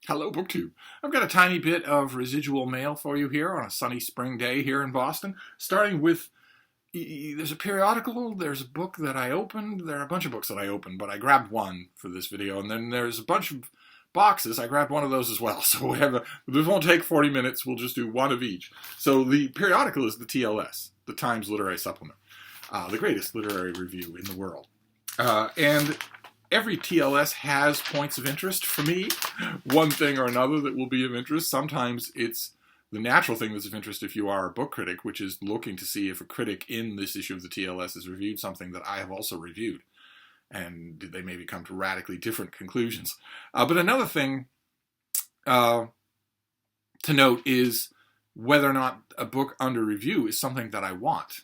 Hello, BookTube. I've got a tiny bit of residual mail for you here on a sunny spring day here in Boston, starting with, there's a periodical, there's a book that I opened, there are a bunch of books that I opened, but I grabbed one for this video, and then there's a bunch of boxes. I grabbed one of those as well, so this won't take 40 minutes, we'll just do one of each. So the periodical is the TLS, the Times Literary Supplement, the greatest literary review in the world. And every TLS has points of interest for me, one thing or another that will be of interest. Sometimes it's the natural thing that's of interest if you are a book critic, which is looking to see if a critic in this issue of the TLS has reviewed something that I have also reviewed. And did they maybe come to radically different conclusions? But another thing to note is whether or not a book under review is something that I want.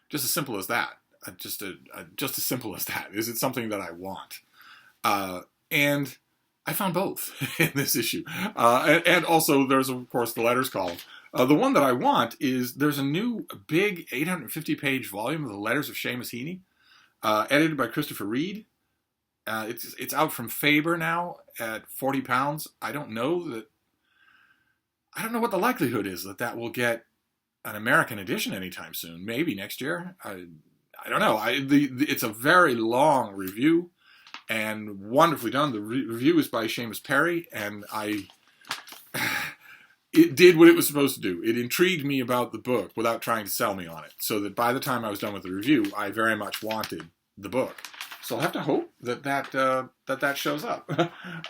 Just as simple as that. Just as simple as that. Is it something that I want? And I found both in this issue. And also there's, of course, the letters column. The one that I want is there's a new big 850-page volume of the Letters of Seamus Heaney, edited by Christopher Reed. It's out from Faber now at £40. I don't know what the likelihood is that will get an American edition anytime soon. Maybe next year. I don't know. It's a very long review and wonderfully done. The review is by Seamus Perry, and it did what it was supposed to do. It intrigued me about the book without trying to sell me on it, so that by the time I was done with the review, I very much wanted the book. So I'll have to hope that shows up.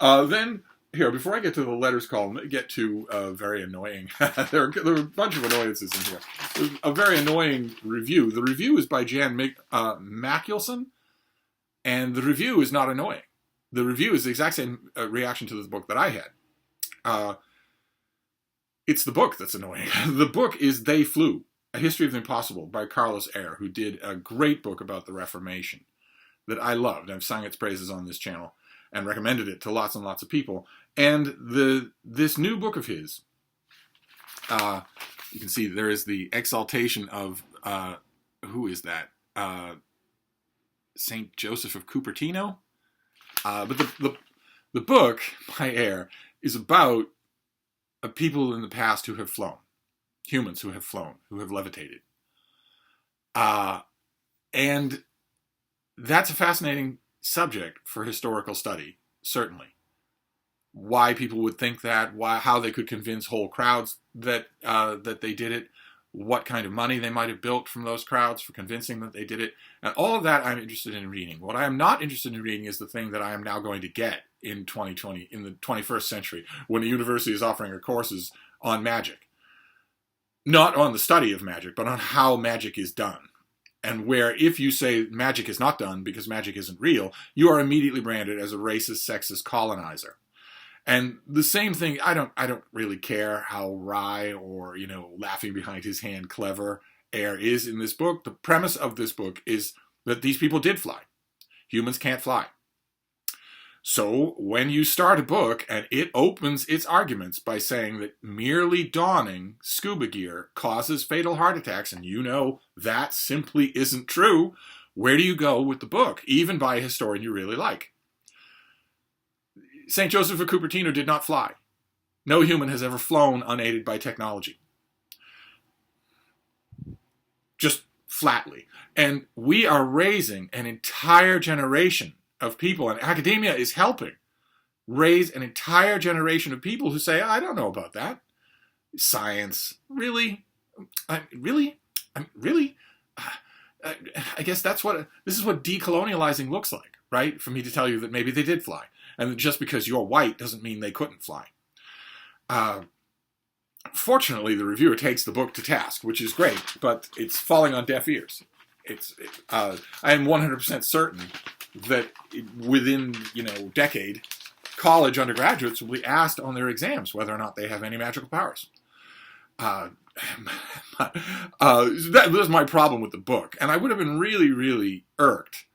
Then, here, before I get to the letters column, get to very annoying. there are a bunch of annoyances in here. There's a very annoying review. The review is by Jan Maculson, and the review is not annoying. The review is the exact same reaction to the book that I had. It's the book that's annoying. The book is They Flew, A History of the Impossible by Carlos Eyre, who did a great book about the Reformation that I loved. I've sung its praises on this channel and recommended it to lots and lots of people. And this new book of his, you can see there is the exaltation of, who is that? St. Joseph of Cupertino? But the book by Eyre is about people in the past who have flown. Humans who have flown, who have levitated. And that's a fascinating subject for historical study, certainly. Why people would think that, how they could convince whole crowds that they did it, what kind of money they might have built from those crowds for convincing that they did it, and all of that I'm interested in reading. What I am not interested in reading is the thing that I am now going to get in 2020, in the 21st century, when the university is offering courses on magic. Not on the study of magic, but on how magic is done. And where if you say magic is not done because magic isn't real, you are immediately branded as a racist, sexist colonizer. And the same thing, I don't really care how wry or, laughing behind his hand clever Eyre is in this book. The premise of this book is that these people did fly. Humans can't fly. So when you start a book and it opens its arguments by saying that merely donning scuba gear causes fatal heart attacks, and that simply isn't true, where do you go with the book, even by a historian you really like? St. Joseph of Cupertino did not fly. No human has ever flown unaided by technology. Just flatly. And we are raising an entire generation of people, and academia is helping raise an entire generation of people who say, I don't know about that. Science, really? Really? I guess this is what decolonializing looks like, right? For me to tell you that maybe they did fly. And just because you're white doesn't mean they couldn't fly. Fortunately, the reviewer takes the book to task, which is great, but it's falling on deaf ears. I am 100% certain that within, decade, college undergraduates will be asked on their exams whether or not they have any magical powers. That's my problem with the book. And I would have been really, really irked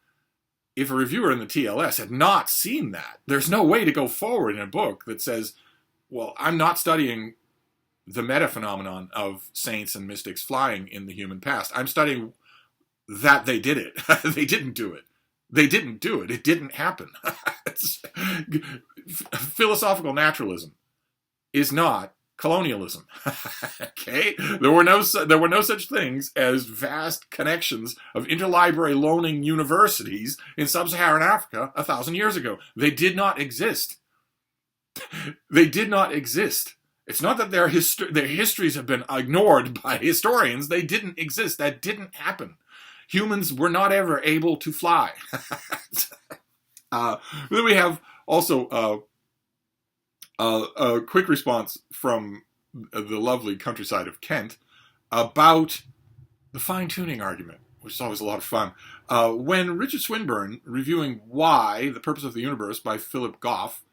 if a reviewer in the TLS had not seen that. There's no way to go forward in a book that says, well, I'm not studying the meta-phenomenon of saints and mystics flying in the human past. I'm studying that they did it. They didn't do it. They didn't do it. It didn't happen. philosophical naturalism is not colonialism. Okay, there were no such things as vast connections of interlibrary loaning universities in sub-Saharan Africa 1,000 years ago. They did not exist. They did not exist. It's not that their histories have been ignored by historians. They didn't exist. That didn't happen. Humans were not ever able to fly. Then we have also a quick response from the lovely countryside of Kent about the fine-tuning argument, which is always a lot of fun. When Richard Swinburne, reviewing Why, The Purpose of the Universe by Philip Goff,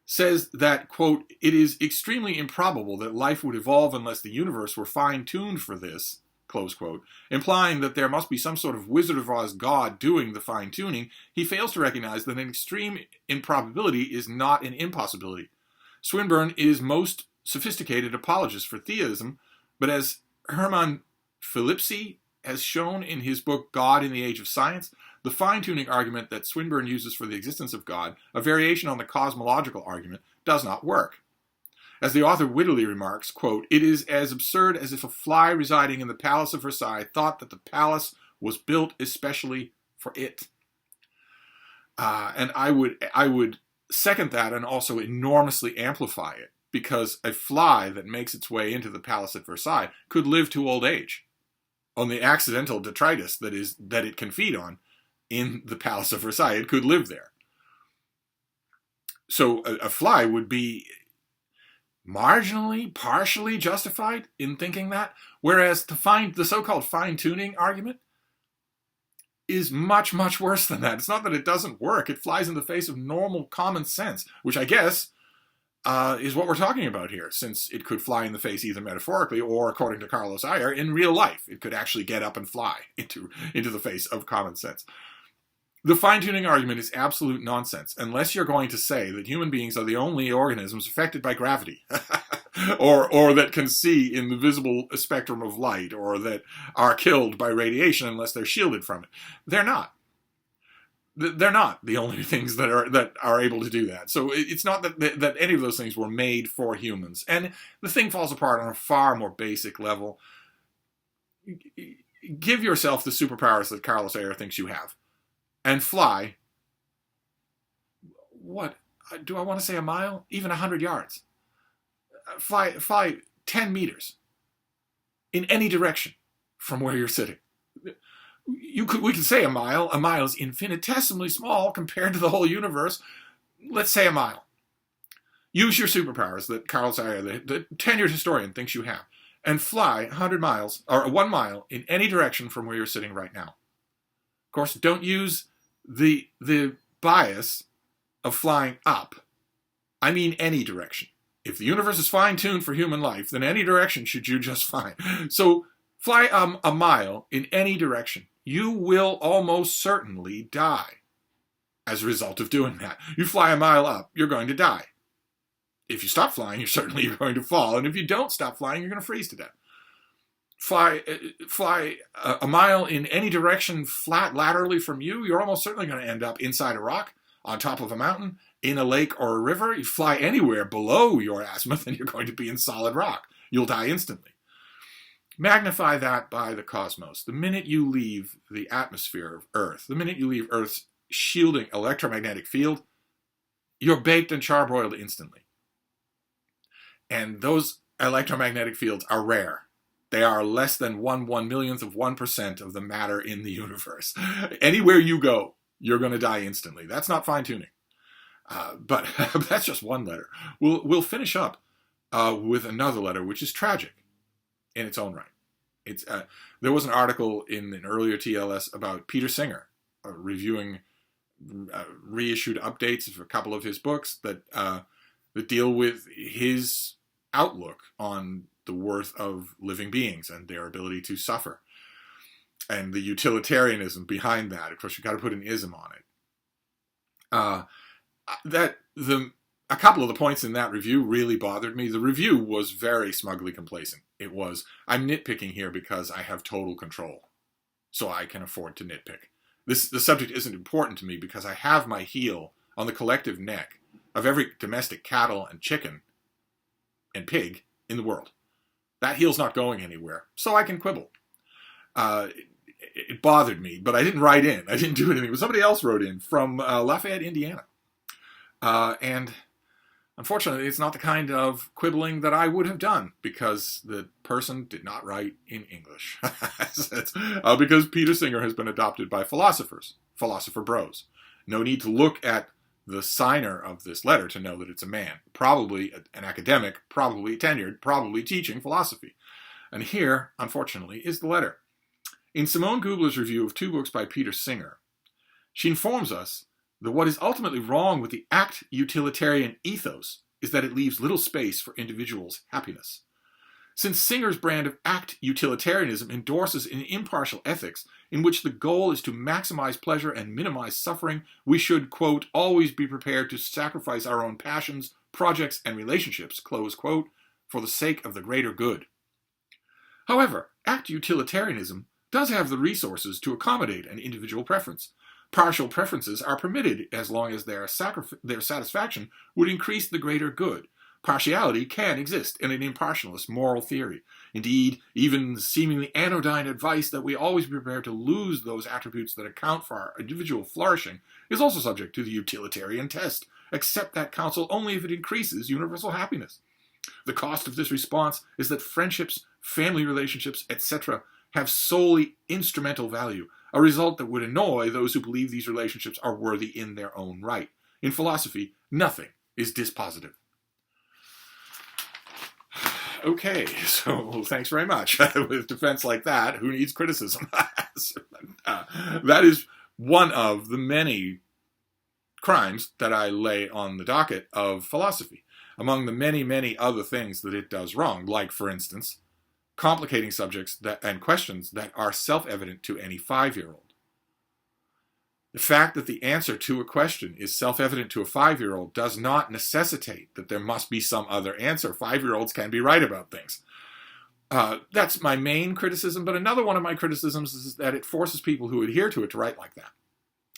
says that, quote, it is extremely improbable that life would evolve unless the universe were fine-tuned for this, close quote, implying that there must be some sort of Wizard of Oz god doing the fine-tuning, he fails to recognize that an extreme improbability is not an impossibility. Swinburne is most sophisticated apologist for theism, but as Hermann Philipse has shown in his book God in the Age of Science, the fine-tuning argument that Swinburne uses for the existence of God, a variation on the cosmological argument, does not work. As the author wittily remarks, quote, it is as absurd as if a fly residing in the Palace of Versailles thought that the palace was built especially for it. And I would second that and also enormously amplify it, because a fly that makes its way into the palace at Versailles could live to old age on the accidental detritus that it can feed on in the palace of Versailles. It could live there. So a fly would be marginally, partially justified in thinking that, whereas to find the so-called fine-tuning argument is much, much worse than that. It's not that it doesn't work. It flies in the face of normal common sense, which I guess is what we're talking about here, since it could fly in the face either metaphorically or, according to Carlos Ayer, in real life. It could actually get up and fly into the face of common sense. The fine-tuning argument is absolute nonsense, unless you're going to say that human beings are the only organisms affected by gravity, or that can see in the visible spectrum of light, or that are killed by radiation unless they're shielded from it. They're not. They're not the only things that are able to do that. So it's not that any of those things were made for humans. And the thing falls apart on a far more basic level. Give yourself the superpowers that Carlos Ayer thinks you have, and fly, what, do I want to say a mile? Even 100 yards. Fly 10 meters in any direction from where you're sitting. We could say a mile. A mile is infinitesimally small compared to the whole universe. Let's say a mile. Use your superpowers that Carlos Ayer, the tenured historian, thinks you have, and fly 100 miles, or 1 mile, in any direction from where you're sitting right now. Of course, don't use the bias of flying up. I mean any direction. If the universe is fine-tuned for human life, then any direction should do just fine. So fly a mile in any direction. You will almost certainly die as a result of doing that. You fly a mile up, you're going to die. If you stop flying, you're going to fall. And if you don't stop flying, you're going to freeze to death. Fly a mile in any direction flat laterally from you, you're almost certainly going to end up inside a rock, on top of a mountain, in a lake or a river. You fly anywhere below your azimuth and you're going to be in solid rock. You'll die instantly. Magnify that by the cosmos. The minute you leave the atmosphere of Earth, the minute you leave Earth's shielding electromagnetic field, you're baked and charbroiled instantly. And those electromagnetic fields are rare. They are less than 1/1,000,000th of 1% of the matter in the universe. Anywhere you go, you're going to die instantly. That's not fine-tuning. But that's just one letter. We'll finish up with another letter, which is tragic in its own right. There was an article in an earlier TLS about Peter Singer reviewing reissued updates of a couple of his books that deal with his outlook on the worth of living beings and their ability to suffer, and the utilitarianism behind that. Of course, you've got to put an ism on it. A couple of the points in that review really bothered me. The review was very smugly complacent. It was, I'm nitpicking here because I have total control, so I can afford to nitpick. The subject isn't important to me because I have my heel on the collective neck of every domestic cattle and chicken and pig in the world. That heel's not going anywhere, so I can quibble. It bothered me, but I didn't write in. I didn't do anything. But somebody else wrote in from Lafayette, Indiana. And unfortunately, it's not the kind of quibbling that I would have done, because the person did not write in English. Because Peter Singer has been adopted by philosophers, philosopher bros. No need to look at the signer of this letter to know that it's a man. Probably an academic, probably tenured, probably teaching philosophy. And here, unfortunately, is the letter. In Simone Gubler's review of 2 books by Peter Singer, she informs us that what is ultimately wrong with the act utilitarian ethos is that it leaves little space for individuals' happiness. Since Singer's brand of act utilitarianism endorses an impartial ethics in which the goal is to maximize pleasure and minimize suffering, we should, quote, always be prepared to sacrifice our own passions, projects, and relationships, close quote, for the sake of the greater good. However, act utilitarianism does have the resources to accommodate an individual preference. Partial preferences are permitted as long as their satisfaction would increase the greater good. Partiality can exist in an impartialist moral theory. Indeed, even seemingly anodyne advice that we always be prepared to lose those attributes that account for our individual flourishing is also subject to the utilitarian test. Accept that counsel only if it increases universal happiness. The cost of this response is that friendships, family relationships, etc., have solely instrumental value, a result that would annoy those who believe these relationships are worthy in their own right. In philosophy, nothing is dispositive. Okay, so thanks very much. With defense like that, who needs criticism? That is one of the many crimes that I lay on the docket of philosophy, among the many, many other things that it does wrong, like, for instance, complicating subjects and questions that are self-evident to any 5-year-old. The fact that the answer to a question is self-evident to a 5-year-old does not necessitate that there must be some other answer. 5-year-olds can be right about things. That's my main criticism, but another one of my criticisms is that it forces people who adhere to it to write like that.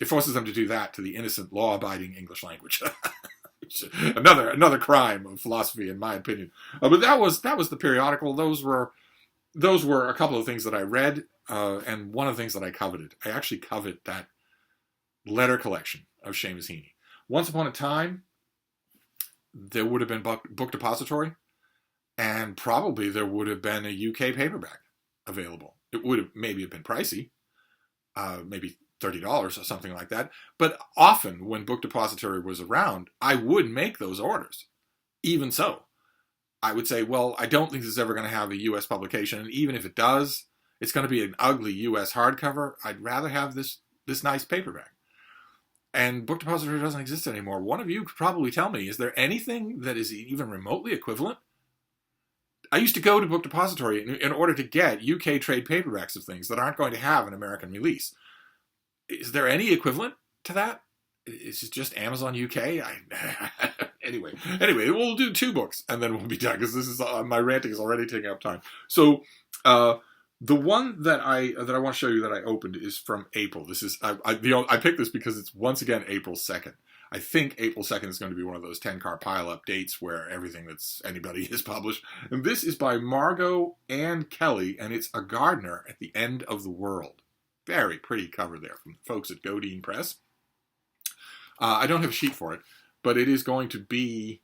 It forces them to do that to the innocent, law-abiding English language. another crime of philosophy, in my opinion. But that was the periodical. Those were a couple of things that I read, and one of the things that I coveted. I actually covet that letter collection of Seamus Heaney. Once upon a time, there would have been Book Depository, and probably there would have been a UK paperback available. It would have maybe been pricey, maybe $30 or something like that. But often, when Book Depository was around, I would make those orders. Even so, I would say, well, I don't think this is ever going to have a U.S. publication, and even if it does, it's going to be an ugly U.S. hardcover. I'd rather have this nice paperback. And Book Depository doesn't exist anymore. One of you could probably tell me, is there anything that is even remotely equivalent? I used to go to Book Depository in order to get UK trade paperbacks of things that aren't going to have an American release. Is there any equivalent to that? Is it just Amazon UK? Anyway, we'll do 2 books and then we'll be done, because this is my ranting is already taking up time. So the one that I want to show you that I opened is from April. This is I picked this because it's once again April 2nd. I think April 2nd is going to be one of those 10-car pile-up dates where everything that's anybody is published. And this is by Margot Ann Kelly, and it's A Gardener at the End of the World. Very pretty cover there from the folks at Godine Press. I don't have a sheet for it, but it is going to be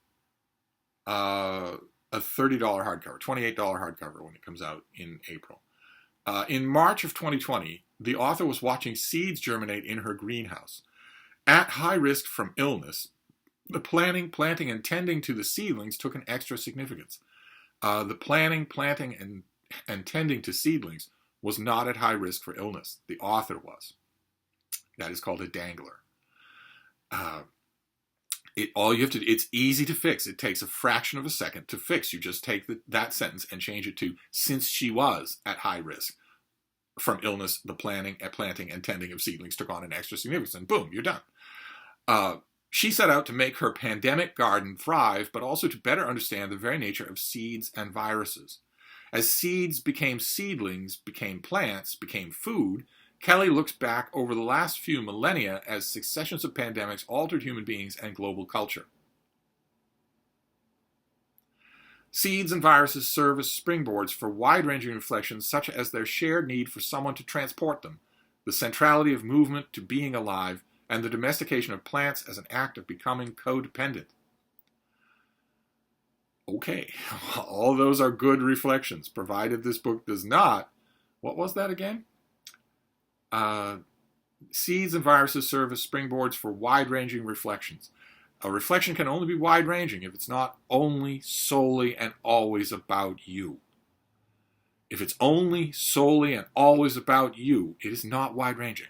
a $30 hardcover, $28 hardcover when it comes out in April. In March of 2020, the author was watching seeds germinate in her greenhouse. At high risk from illness, the planting, and tending to the seedlings took an extra significance. The planting, and tending to seedlings was not at high risk for illness. The author was. That is called a dangler. It's easy to fix. It takes a fraction of a second to fix. You just take that sentence and change it to, since she was at high risk from illness, the planting, and tending of seedlings took on an extra significance, and boom, you're done. She set out to make her pandemic garden thrive, but also to better understand the very nature of seeds and viruses. As seeds became seedlings, became plants, became food, Kelly looks back over the last few millennia as successions of pandemics altered human beings and global culture. Seeds and viruses serve as springboards for wide-ranging reflections such as their shared need for someone to transport them, the centrality of movement to being alive, and the domestication of plants as an act of becoming codependent. Okay, all those are good reflections, provided this book does not. What was that again? Seeds and viruses serve as springboards for wide-ranging reflections. A reflection can only be wide-ranging if it's not only, solely, and always about you. If it's only, solely, and always about you, it is not wide-ranging.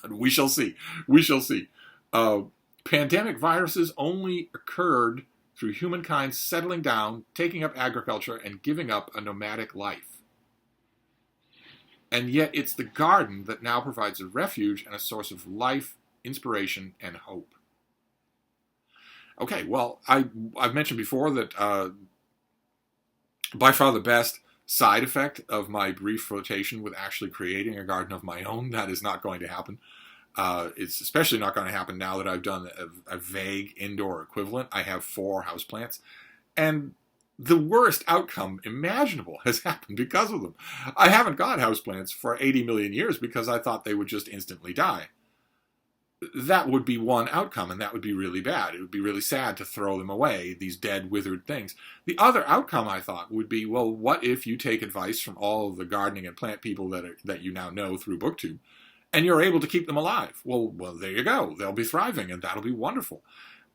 But we shall see. We shall see. Pandemic viruses only occurred through humankind settling down, taking up agriculture, and giving up a nomadic life. And yet it's the garden that now provides a refuge and a source of life, inspiration, and hope. Okay, well, I've mentioned before that by far the best side effect of my brief flirtation with actually creating a garden of my own, that is not going to happen. It's especially not going to happen now that I've done a vague indoor equivalent. I have 4 houseplants, and the worst outcome imaginable has happened because of them. I haven't got houseplants for 80 million years because I thought they would just instantly die. That would be one outcome, and that would be really bad. It would be really sad to throw them away, these dead, withered things. The other outcome, I thought, would be, well, what if you take advice from all of the gardening and plant people that you now know through BookTube, and you're able to keep them alive? Well, there you go. They'll be thriving, and that'll be wonderful.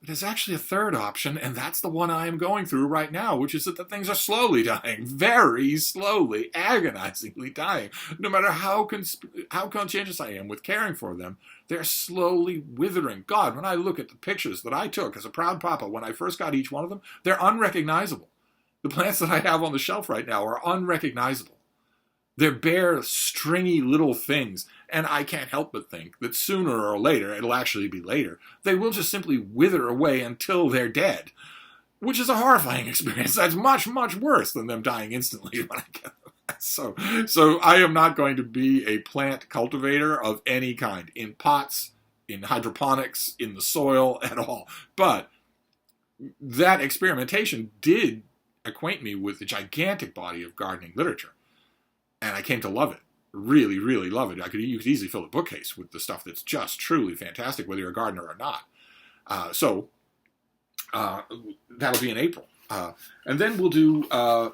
But there's actually a third option, and that's the one I am going through right now, which is that the things are slowly dying, very slowly, agonizingly dying. No matter how conscientious I am with caring for them, they're slowly withering. God, when I look at the pictures that I took as a proud papa when I first got each one of them, they're unrecognizable. The plants that I have on the shelf right now are unrecognizable. They're bare, stringy little things, and I can't help but think that sooner or later, it'll actually be later, they will just simply wither away until they're dead, which is a horrifying experience. That's much, much worse than them dying instantly when I get them. So I am not going to be a plant cultivator of any kind, in pots, in hydroponics, in the soil, at all. But that experimentation did acquaint me with the gigantic body of gardening literature. And I came to love it. Really, really love it. You could easily fill a bookcase with the stuff that's just truly fantastic, whether you're a gardener or not. So that'll be in April. And then we'll do a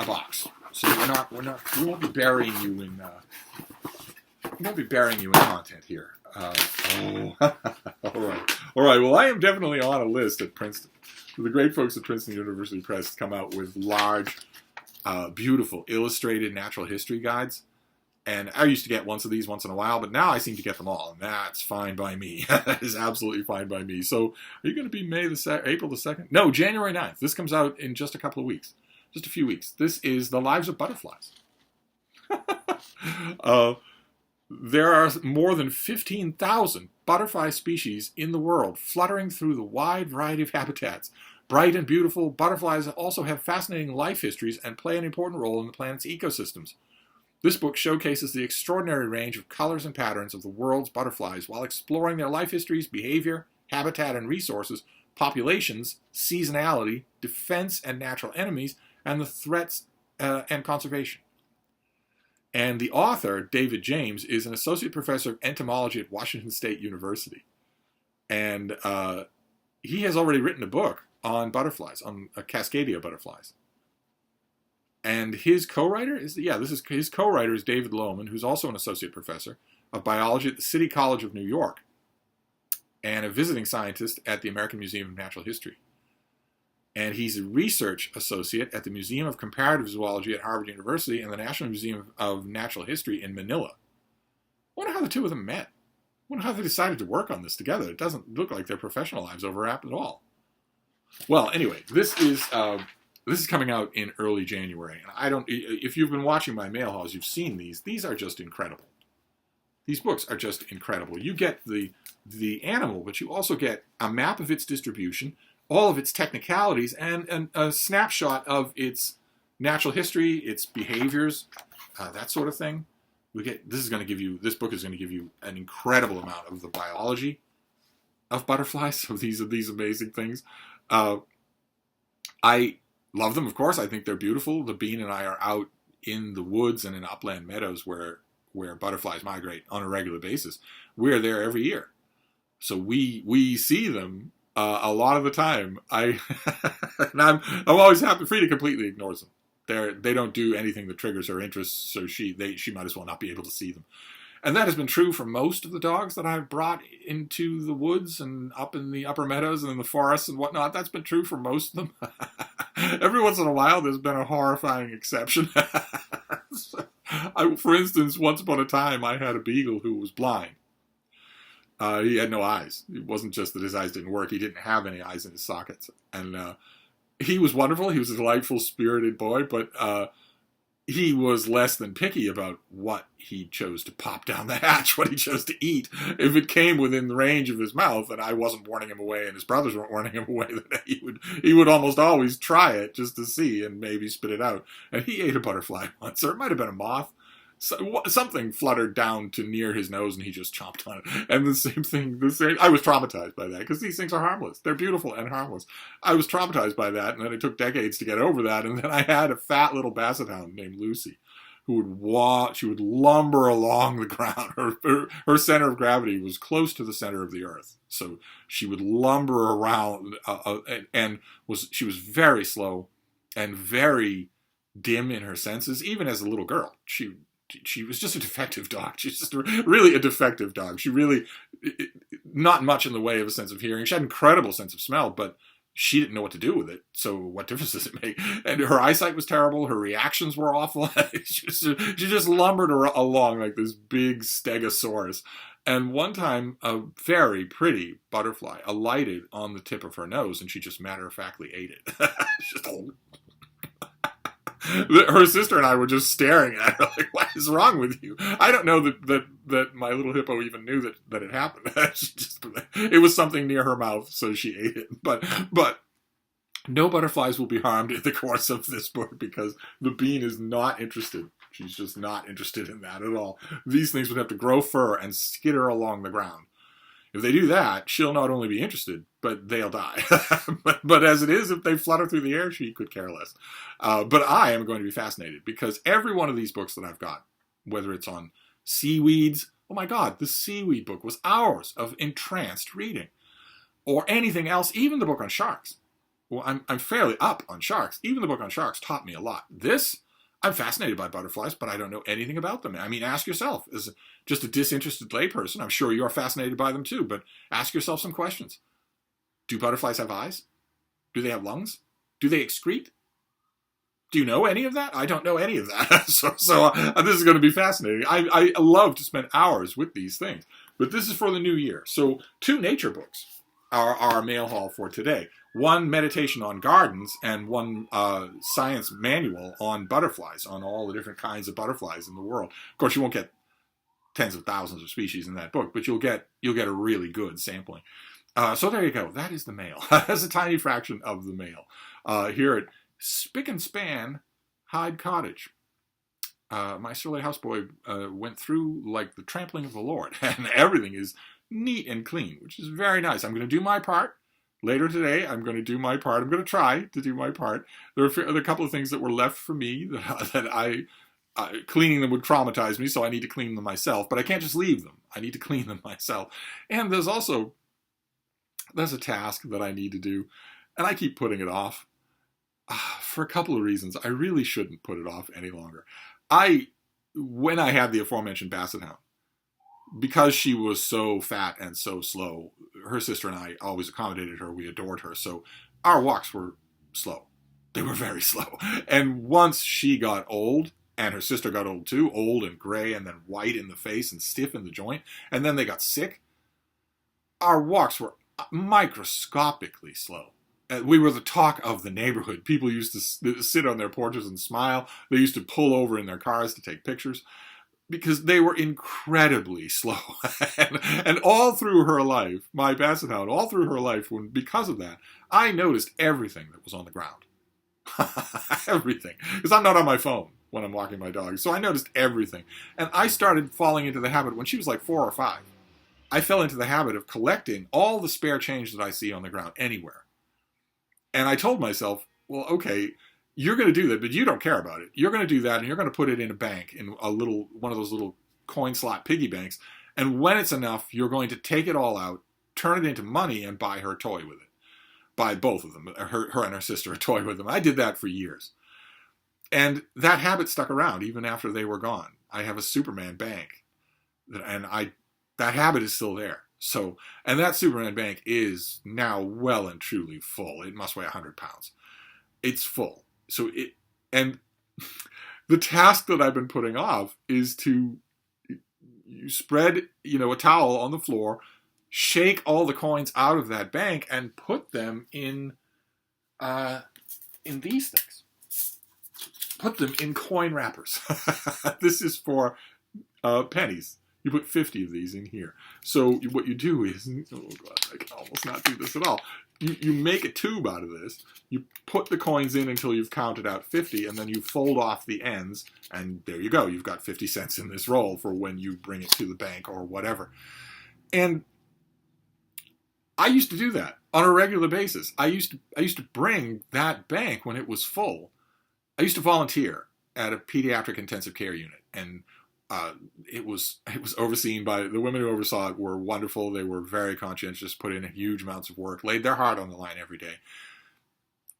box. So we won't be burying you in content here. All right. Well, I am definitely on a list at Princeton. The great folks at Princeton University Press come out with large, beautiful illustrated natural history guides. And I used to get once of these once in a while, but now I seem to get them all, and that's fine by me. That is absolutely fine by me. So are you going to be April the 2nd? No, January 9th. This comes out in just a couple of weeks. Just a few weeks. This is The Lives of Butterflies. There are more than 15,000 butterfly species in the world, fluttering through the wide variety of habitats. Bright and beautiful, butterflies also have fascinating life histories and play an important role in the planet's ecosystems. This book showcases the extraordinary range of colors and patterns of the world's butterflies while exploring their life histories, behavior, habitat and resources, populations, seasonality, defense and natural enemies, and the threats and conservation. And the author, David James, is an associate professor of entomology at Washington State University. And he has already written a book on butterflies, on Cascadia butterflies. And his co-writer is David Lohman, who's also an associate professor of biology at the City College of New York and a visiting scientist at the American Museum of Natural History. And he's a research associate at the Museum of Comparative Zoology at Harvard University and the National Museum of Natural History in Manila. I wonder how the two of them met. I wonder how they decided to work on this together. It doesn't look like their professional lives overlap at all. Well, anyway, this is coming out in early January. And if you've been watching my mail hauls, you've seen these. These are just incredible. These books are just incredible. You get the animal, but you also get a map of its distribution, all of its technicalities, and a snapshot of its natural history, its behaviors, that sort of thing. This book is going to give you an incredible amount of the biology of butterflies, of these amazing things. I Love them, of course. I think they're beautiful. The Bean and I are out in the woods and in upland meadows where butterflies migrate on a regular basis. We're there every year, so we see them a lot of the time. And I'm always happy free to completely ignore them. They don't do anything that triggers her interest, so she might as well not be able to see them. And that has been true for most of the dogs that I've brought into the woods and up in the upper meadows and in the forests and whatnot. That's been true for most of them. Every once in a while, there's been a horrifying exception. For instance, once upon a time, I had a beagle who was blind. He had no eyes. It wasn't just that his eyes didn't work. He didn't have any eyes in his sockets. And he was wonderful. He was a delightful, spirited boy, but he was less than picky about what he chose to pop down the hatch, what he chose to eat. If it came within the range of his mouth, and I wasn't warning him away, and his brothers weren't warning him away, then he would almost always try it just to see and maybe spit it out. And he ate a butterfly once, or it might have been a moth. So, something fluttered down to near his nose, and he just chomped on it. And the same thing. I was traumatized by that, because these things are harmless. They're beautiful and harmless. I was traumatized by that, and then it took decades to get over that. And then I had a fat little basset hound named Lucy, who she would lumber along the ground. Her center of gravity was close to the center of the earth, so she would lumber around, she was very slow and very dim in her senses, even as a little girl. She was just a defective dog. She's just really a defective dog. She really, not much in the way of a sense of hearing. She had an incredible sense of smell, but she didn't know what to do with it. So what difference does it make? And her eyesight was terrible. Her reactions were awful. She just lumbered along like this big stegosaurus. And one time, a very pretty butterfly alighted on the tip of her nose, and she just matter-of-factly ate it. Her sister and I were just staring at her like, what is wrong with you? I don't know that my little hippo even knew that it happened. It was something near her mouth, so she ate it. But no butterflies will be harmed in the course of this book, because the Bean is not interested. She's just not interested in that at all. These things would have to grow fur and skitter along the ground. If they do that, she'll not only be interested, but they'll die. but as it is, if they flutter through the air, she could care less. But I am going to be fascinated, because every one of these books that I've got, whether it's on seaweeds, oh my God, the seaweed book was hours of entranced reading. Or anything else, even the book on sharks. Well, I'm fairly up on sharks. Even the book on sharks taught me a lot. I'm fascinated by butterflies, but I don't know anything about them. I mean, ask yourself, as just a disinterested layperson, I'm sure you're fascinated by them too, but ask yourself some questions. Do butterflies have eyes? Do they have lungs? Do they excrete? Do you know any of that? I don't know any of that. So this is going to be fascinating. I love to spend hours with these things, but this is for the new year. So 2 nature books are our mail haul for today. One meditation on gardens, and one science manual on butterflies, on all the different kinds of butterflies in the world. Of course, you won't get tens of thousands of species in that book, but you'll get a really good sampling. So there you go. That is the mail. That's a tiny fraction of the mail here at Spick and Span Hyde Cottage. My surly houseboy went through like the trampling of the Lord, and everything is neat and clean, which is very nice. I'm going to do my part. Later today, I'm going to do my part. I'm going to try to do my part. There are a couple of things that were left for me that cleaning them would traumatize me, so I need to clean them myself. But I can't just leave them. I need to clean them myself. And there's a task that I need to do, and I keep putting it off for a couple of reasons. I really shouldn't put it off any longer. When I had the aforementioned basset hound, because she was so fat and so slow, her sister and I always accommodated her. We adored her. So our walks were slow. They were very slow. And once she got old, and her sister got old too, old and gray and then white in the face and stiff in the joint, and then they got sick, our walks were microscopically slow. We were the talk of the neighborhood. People used to sit on their porches and smile. They used to pull over in their cars to take pictures, because they were incredibly slow. and all through her life, my basset hound, all through her life, because of that, I noticed everything that was on the ground. Everything. Because I'm not on my phone when I'm walking my dog. So I noticed everything. And I started falling into the habit when she was like 4 or 5. I fell into the habit of collecting all the spare change that I see on the ground anywhere. And I told myself, well, okay, you're going to do that, but you don't care about it. You're going to do that, and you're going to put it in a bank, in one of those little coin slot piggy banks. And when it's enough, you're going to take it all out, turn it into money, and buy her a toy with it. Buy both of them, her and her sister, a toy with them. I did that for years. And that habit stuck around even after they were gone. I have a Superman bank, and that habit is still there. So, and that Superman bank is now well and truly full. It must weigh 100 pounds. It's full. So and the task that I've been putting off is to you spread, a towel on the floor, shake all the coins out of that bank, and put them in these things. Put them in coin wrappers. This is for pennies. You put 50 of these in here. So what you do is, oh God, I can almost not do this at all. You make a tube out of this. You put the coins in until you've counted out 50, and then you fold off the ends, and there you go. You've got 50 cents in this roll for when you bring it to the bank or whatever. And I used to do that on a regular basis. I used to bring that bank when it was full. I used to volunteer at a pediatric intensive care unit, and it was overseen by the women who oversaw it. Were wonderful. They were very conscientious, put in huge amounts of work, laid their heart on the line every day.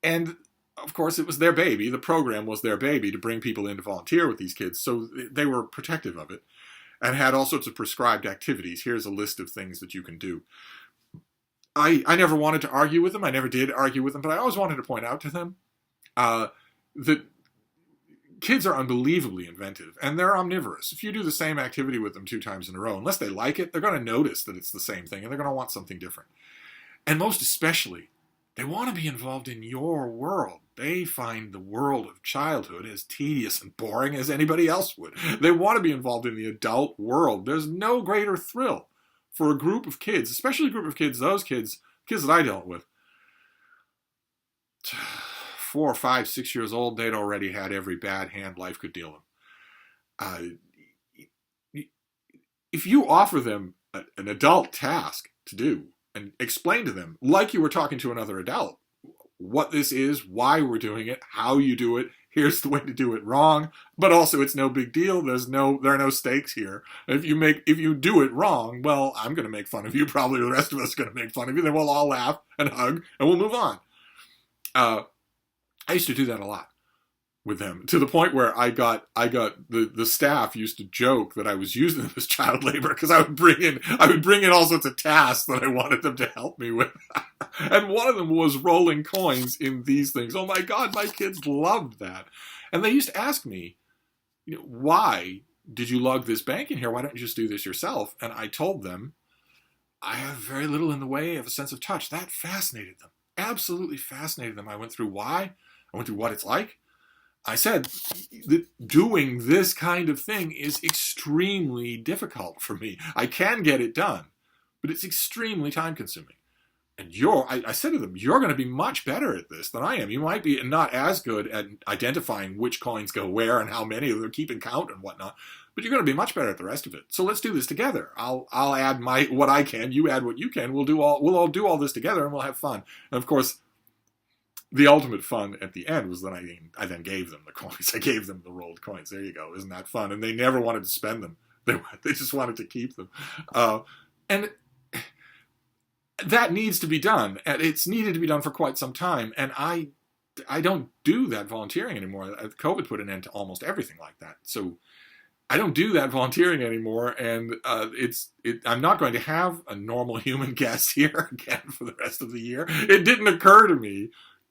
And of course, it was their baby. The program was their baby to bring people in to volunteer with these kids, so they were protective of it and had all sorts of prescribed activities. Here's a list of things that you can do. I never wanted to argue with them. I never did argue with them, but I always wanted to point out to them that kids are unbelievably inventive, and they're omnivorous. If you do the same activity with them 2 times in a row, unless they like it, they're going to notice that it's the same thing, and they're going to want something different. And most especially, they want to be involved in your world. They find the world of childhood as tedious and boring as anybody else would. They want to be involved in the adult world. There's no greater thrill for a group of kids, especially a group of kids, those kids that I dealt with. 4, 5, 6 years old, they'd already had every bad hand life could deal them. If you offer them an adult task to do and explain to them, like you were talking to another adult, what this is, why we're doing it, how you do it, here's the way to do it wrong, but also it's no big deal. There are no stakes here. If you do it wrong, well, I'm going to make fun of you. Probably the rest of us are going to make fun of you. Then we'll all laugh and hug and we'll move on. I used to do that a lot with them, to the point where I got the staff used to joke that I was using them as child labor, because I would bring in all sorts of tasks that I wanted them to help me with. And one of them was rolling coins in these things. Oh my God, my kids loved that. And they used to ask me, why did you lug this bank in here? Why don't you just do this yourself? And I told them, I have very little in the way of a sense of touch. That fascinated them. Absolutely fascinated them. I went through why. I went through what it's like. I said that doing this kind of thing is extremely difficult for me. I can get it done, but it's extremely time consuming. And I said to them, you're going to be much better at this than I am. You might be not as good at identifying which coins go where and how many of them, keeping count and whatnot, but you're going to be much better at the rest of it. So let's do this together. I'll add what I can. You add what you can. We'll all do all this together, and we'll have fun. And of course, the ultimate fun at the end was that I then gave them the coins. I gave them the rolled coins. There you go. Isn't that fun? And they never wanted to spend them. They just wanted to keep them. And that needs to be done. And it's needed to be done for quite some time. And I don't do that volunteering anymore. COVID put an end to almost everything like that. So I don't do that volunteering anymore. And I'm not going to have a normal human guest here again for the rest of the year. It didn't occur to me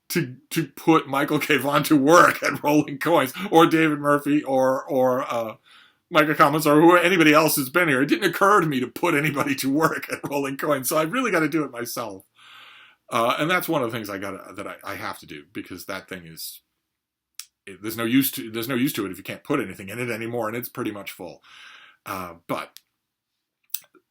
to put Michael K. Vaughan to work at rolling coins, or David Murphy, or Micah Cummins, or anybody else who's been here. It didn't occur to me to put anybody to work at rolling coins, so I've really got to do it myself. And that's one of the things I have to do, because that thing is there's no use to it if you can't put anything in it anymore, and it's pretty much full. But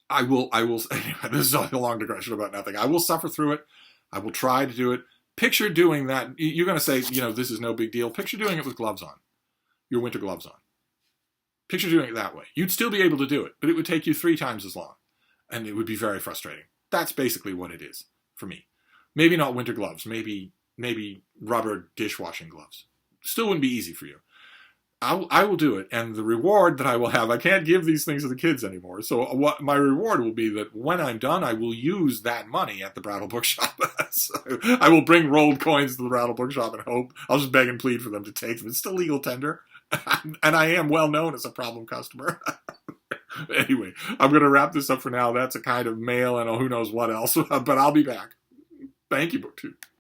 I will. Anyway, this is a long digression about nothing. I will suffer through it. I will try to do it. Picture doing that. You're going to say, this is no big deal. Picture doing it with gloves on, your winter gloves on. Picture doing it that way. You'd still be able to do it, but it would take you 3 times as long, and it would be very frustrating. That's basically what it is for me. Maybe not winter gloves. Maybe maybe rubber dishwashing gloves. Still wouldn't be easy for you. I will do it, and the reward that I will have, I can't give these things to the kids anymore, so what my reward will be that when I'm done, I will use that money at the Brattle Bookshop. So I will bring rolled coins to the Brattle Bookshop and hope, I'll just beg and plead for them to take them. It's still legal tender, and I am well known as a problem customer. Anyway, I'm going to wrap this up for now. That's a kind of mail and who knows what else, but I'll be back. Thank you, BookTube.